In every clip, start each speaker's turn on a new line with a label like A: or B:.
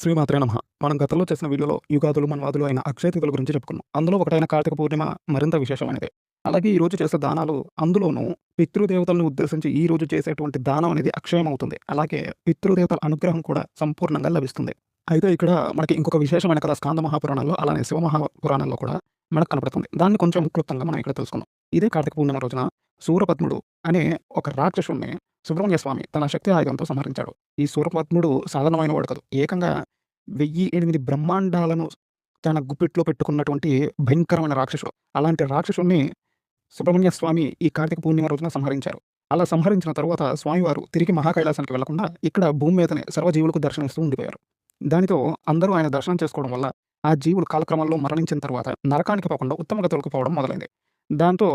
A: శ్రీమాత్రే నమః. మనం గతంలో చేసిన వీడియోలో యుగాదులు, మన్వాదులు అయిన అక్షయ తిథుల గురించి చెప్పుకున్నాం. అందులో ఒకటైన కార్తీక పూర్ణిమ మరింత విశేషమైనదే. అలాగే ఈ రోజు చేసే దానాలు అందులోనూ పితృదేవతలను ఉద్దేశించి ఈ రోజు చేసేటువంటి దానం అనేది అక్షయమవుతుంది. అలాగే పితృదేవతల అనుగ్రహం కూడా సంపూర్ణంగా లభిస్తుంది. అయితే ఇక్కడ మనకి ఇంకొక విశేషమైన కథ స్కాంద మహాపురాణంలో, అలానే శివ మహాపురాణాల్లో కూడా మనకు కనపడుతుంది. దాన్ని కొంచెం క్లుప్తంగా మనం ఇక్కడ తెలుసుకుందాం. ఇదే కార్తీక పూర్ణిమ రోజున శూరపద్ముడు అనే ఒక రాక్షసుడిని సుబ్రహ్మణ్య స్వామి తన శక్తి ఆయుధంతో సంహరించాడు. ఈ శూరపద్ముడు సాధారణమైన వాడు కాదు. ఏకంగా 1008 బ్రహ్మాండాలను తన గుప్పిట్లో పెట్టుకున్నటువంటి భయంకరమైన రాక్షసుడు. అలాంటి రాక్షసుడిని సుబ్రహ్మణ్య స్వామి ఈ కార్తీక పూర్ణిమ రోజున సంహరించారు. అలా సంహరించిన తరువాత స్వామివారు తిరిగి మహాకైలాసానికి వెళ్లకుండా ఇక్కడ భూమి మీదనే సర్వజీవులకు దర్శనమిస్తూ ఉండిపోయారు. దానితో అందరూ ఆయన దర్శనం చేసుకోవడం వల్ల ఆ జీవులు కాలక్రమంలో మరణించిన తర్వాత నరకానికి పోకుండా ఉత్తమ గతులకు పోవడం మొదలైంది. దాంతో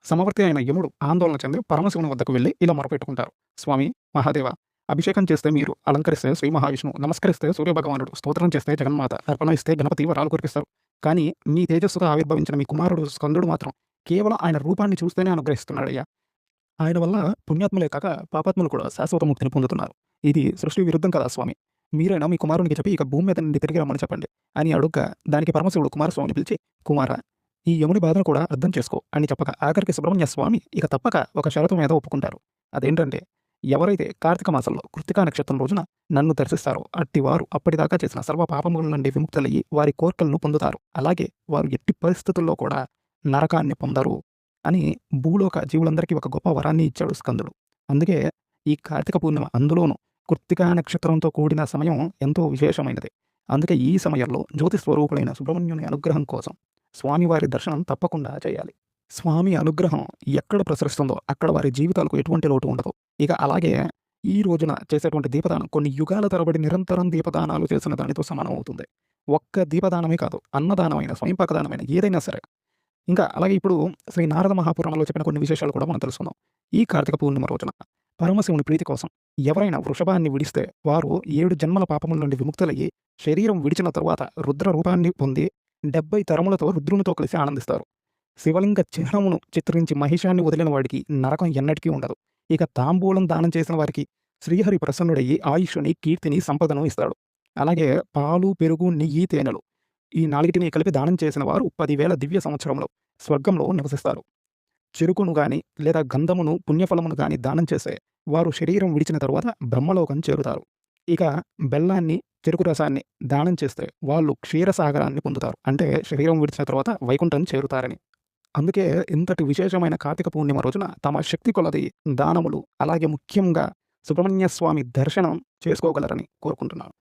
A: సమవర్తి అయిన యముడు ఆందోళన చెంది పరమశివుని వద్దకు వెళ్లి ఇలా మొరపెట్టుకుంటారు. స్వామి మహాదేవ, అభిషేకం చేస్తే మీరు, అలంకరిస్తే శ్రీ మహావిష్ణువు, నమస్కరిస్తే సూర్యభగవానుడు, స్తోత్రం చేస్తే జగన్మాత, తర్పణ ఇస్తే గణపతి వరాలు కురిపిస్తారు. కానీ మీ తేజస్సుతో ఆవిర్భవించిన మీ కుమారుడు స్కందుడు మాత్రం కేవలం ఆయన రూపాన్ని చూస్తేనే అనుగ్రహిస్తున్నాడయ్యా. ఆయన వల్ల పుణ్యాత్ములే కాక పాపాత్ములు కూడా శాశ్వత ముక్తిని పొందుతున్నారు. ఇది సృష్టి విరుద్ధం కదా స్వామి. మీరైనా మీ కుమారునికి చెప్పి ఇక భూమి మీద నుండి తిరిగి రమ్మని చెప్పండి అని అడుగ్గా దానికి పరమశివుడు కుమారస్వామిని పిలిచి, కుమార, ఈ యముని బాధను కూడా అర్థం చేసుకో అని చెప్పగా ఆఖరికి సుబ్రహ్మణ్య స్వామి ఇక తప్పక ఒక షరతు మీద ఒప్పుకుంటారు. అదేంటంటే, ఎవరైతే కార్తీక మాసంలో కృత్తికా నక్షత్రం రోజున నన్ను దర్శిస్తారో అట్టివారు అప్పటిదాకా చేసిన సర్వ పాపముల నుండి విముక్తులయ్యి వారి కోర్కెలను పొందుతారు. అలాగే వారు ఎట్టి పరిస్థితుల్లో కూడా నరకాన్ని పొందరు అని భూలోక జీవులందరికీ ఒక గొప్ప వరాన్ని ఇచ్చాడు స్కందుడు. అందుకే ఈ కార్తీక పూర్ణిమ, అందులోనూ కృత్తికా నక్షత్రంతో కూడిన సమయం ఎంతో విశేషమైనది. అందుకే ఈ సమయంలో జ్యోతి స్వరూపుడైన సుబ్రహ్మణ్యుని అనుగ్రహం కోసం స్వామివారి దర్శనం తప్పకుండా చేయాలి. స్వామి అనుగ్రహం ఎక్కడ ప్రసరిస్తుందో అక్కడ వారి జీవితాలకు ఎటువంటి లోటు ఉండదు. ఇక అలాగే ఈ రోజున చేసేటువంటి దీపదానం కొన్ని యుగాల తరబడి నిరంతరం దీపదానాలు చేసిన దానితో సమానం అవుతుంది. ఒక్క దీపదానమే కాదు, అన్నదానమైన, స్వయంపాకదానమైన ఏదైనా సరే. ఇంకా అలాగే ఇప్పుడు శ్రీ నారద మహాపురాణంలో చెప్పిన కొన్ని విశేషాలు కూడా మనం తెలుసుకుందాం. ఈ కార్తీక పూర్ణిమ రోజున పరమశివుని ప్రీతి కోసం ఎవరైనా వృషభాన్ని విడిస్తే వారు 7 జన్మల పాపముల నుండి విముక్తులయ్యి శరీరం విడిచిన తరువాత రుద్ర రూపాన్ని పొంది 70 తరములతో రుద్రునితో కలిసి ఆనందిస్తారు. శివలింగ చిహ్నమును చిత్రించి మహిషాన్ని వదిలిన వాడికి నరకం ఎన్నటికీ ఉండదు. ఇక తాంబూలం దానం చేసిన వారికి శ్రీహరి ప్రసన్నుడయ్యి ఆయుష్ని, కీర్తిని, సంపదను ఇస్తాడు. అలాగే పాలు, పెరుగు, నెయ్యి, తేనెలు ఈ 4టిని కలిపి దానం చేసిన వారు 10,000 దివ్య సంవత్సరములు స్వర్గంలో నివసిస్తారు. చెరుకును గాని లేదా గంధమును, పుణ్యఫలమును గాని దానం చేసే వారు శరీరం విడిచిన తరువాత బ్రహ్మలోకం చేరుతారు. ఇక బెల్లాన్ని, చెరుకు రసాన్ని దానం చేస్తే వాళ్ళు క్షీరసాగరాన్ని పొందుతారు. అంటే శరీరం విడిచిన తర్వాత వైకుంఠం చేరుతారని. అందుకే ఇంతటి విశేషమైన కార్తీక పూర్ణిమ రోజున తమ శక్తి కొలది దానములు, అలాగే ముఖ్యంగా సుబ్రహ్మణ్య స్వామి దర్శనం చేసుకోగలరని కోరుకుంటున్నాను.